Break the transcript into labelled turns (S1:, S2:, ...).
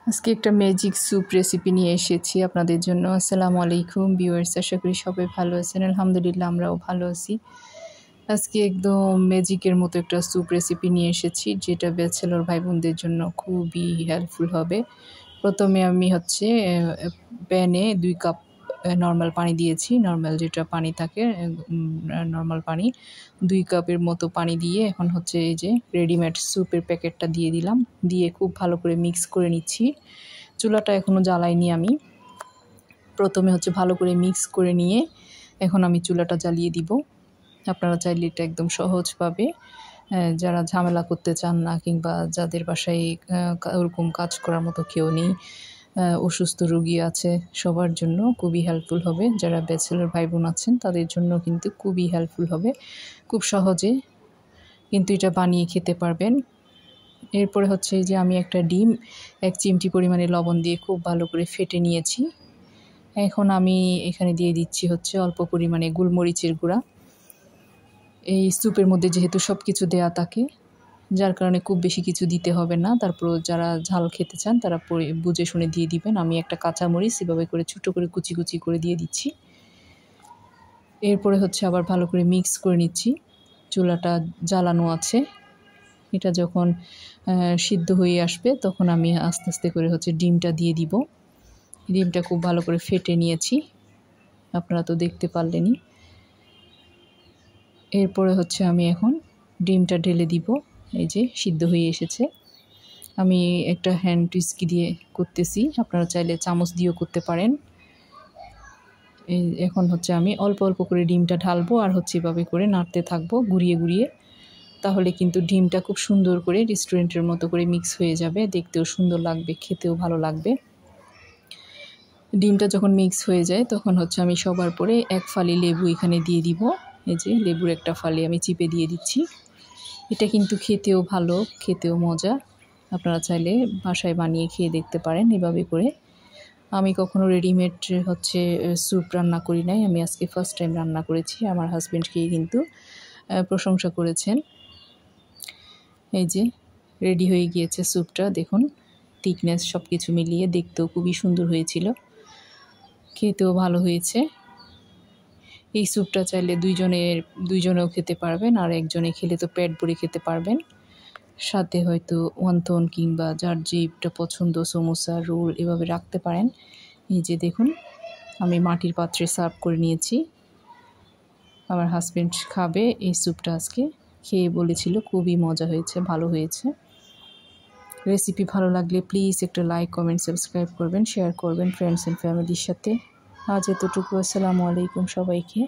S1: আজকে একটা magic soup recipe নিয়ে এসেছি আপনাদের জন্য। আসসালামু আলাইকুম ভিউয়ার্স, আশা করি সবাই ভালো আছেন। আলহামদুলিল্লাহ আমরাও ভালো আছি। আজকে একদম ম্যাজিকের মতো একটা স্যুপ রেসিপি নিয়ে এসেছি, যেটা ব্যাচেলর ভাই বোনদের জন্য খুবই হেল্পফুল হবে। প্রথমে আমি প্যানে 2 কাপ নর্মাল পানি দিয়েছি। নর্মাল যেটা পানি থাকে, নর্মাল পানি 2 কাপের মতো পানি দিয়ে এখন এই যে রেডিমেড স্যুপের প্যাকেটটা দিয়ে দিলাম। দিয়ে খুব ভালো করে মিক্স করে নিচ্ছি। চুলাটা এখনও জ্বালাইনি আমি। প্রথমে ভালো করে মিক্স করে নিয়ে এখন আমি চুলাটা জ্বালিয়ে দিব। আপনারা চাইলে এটা একদম সহজভাবে, যারা ঝামেলা করতে চান না কিংবা যাদের বাসায় ওরকম কাজ করার মতো কেউ নেই, অসুস্থ রোগী আছে, সবার জন্য খুবই হেল্পফুল হবে। যারা ব্যাচেলর ভাই বোন আছেন তাদের জন্য কিন্তু খুবই হেল্পফুল হবে। খুব সহজে কিন্তু এটা বানিয়ে খেতে পারবেন। এরপরে এই যে আমি একটা ডিম 1 চিমটি পরিমাণে লবণ দিয়ে খুব ভালো করে ফেটে নিয়েছি। এখন আমি এখানে দিয়ে দিচ্ছি অল্প পরিমাণে গোলমরিচের গুঁড়া। এই স্যুপের মধ্যে যেহেতু সব কিছু দেয়া থাকে, যার কারণে খুব বেশি কিছু দিতে হবে না। তারপর যারা ঝাল খেতে চান তারা বুঝে শুনে দিয়ে দিবেন। আমি একটা কাঁচামরিচ এভাবে করে ছোটো করে কুচি কুচি করে দিয়ে দিচ্ছি। এরপরে আবার ভালো করে মিক্স করে নিচ্ছি। চুলাটা জ্বালানো আছে। এটা যখন সিদ্ধ হয়ে আসবে তখন আমি আস্তে আস্তে করে ডিমটা দিয়ে দিব। ডিমটা খুব ভালো করে ফেটে নিয়েছি, আপনারা তো দেখতে পারলেনই। এরপরে আমি এখন ডিমটা ঢেলে দিব। এই যে সিদ্ধ হয়ে এসেছে। আমি একটা হ্যান্ড উইস্কি দিয়ে করতেছি, আপনারা চাইলে চামচ দিয়েও করতে পারেন। এখন আমি অল্প অল্প করে ডিমটা ঢালবো আর এভাবে করে নাড়তে থাকবো ঘুরিয়ে ঘুরিয়ে। তাহলে কিন্তু ডিমটা খুব সুন্দর করে রেস্টুরেন্টের মতো করে মিক্স হয়ে যাবে, দেখতেও সুন্দর লাগবে, খেতেও ভালো লাগবে। ডিমটা যখন মিক্স হয়ে যায় তখন আমি সবার পরে 1 ফালি লেবু এখানে দিয়ে দিব। এই যে লেবুর একটা ফালি আমি চিপে দিয়ে দিচ্ছি। এটা কিন্তু খেতেও ভালো, খেতেও মজা। আপনারা চাইলে বাসায় বানিয়ে খেয়ে দেখতে পারেন এভাবে করে। আমি কখনো রেডিমেড স্যুপ রান্না করি নাই, আমি আজকে ফার্স্ট টাইম রান্না করেছি। আমার হাজব্যান্ড খেয়ে কিন্তু প্রশংসা করেছেন। এই যে রেডি হয়ে গিয়েছে স্যুপটা, দেখুন থিকনেস সব কিছু মিলিয়ে দেখতেও খুবই সুন্দর হয়েছিল, খেতেও ভালো হয়েছে। এই স্যুপটা চাইলে দুইজনেও খেতে পারবেন, আর একজনে খেলে তো পেট ভরে খেতে পারবেন। সাথে হয়তো ওয়ান্টন কিংবা যার যেটা পছন্দ, সমোসা, রোল এভাবে রাখতে পারেন। এই যে দেখুন আমি মাটির পাত্রে সার্ভ করে নিয়েছি। আমার হাজব্যান্ড খাবে এই স্যুপটা, আজকে খেয়ে বলেছিল খুবই মজা হয়েছে, ভালো হয়েছে। রেসিপি ভালো লাগলে প্লিজ একটা লাইক, কমেন্ট, সাবস্ক্রাইব করবেন, শেয়ার করবেন ফ্রেন্ডস অ্যান্ড ফ্যামিলির সাথে। আজ এতটুকু। আসসালামু আলাইকুম সবাইকে।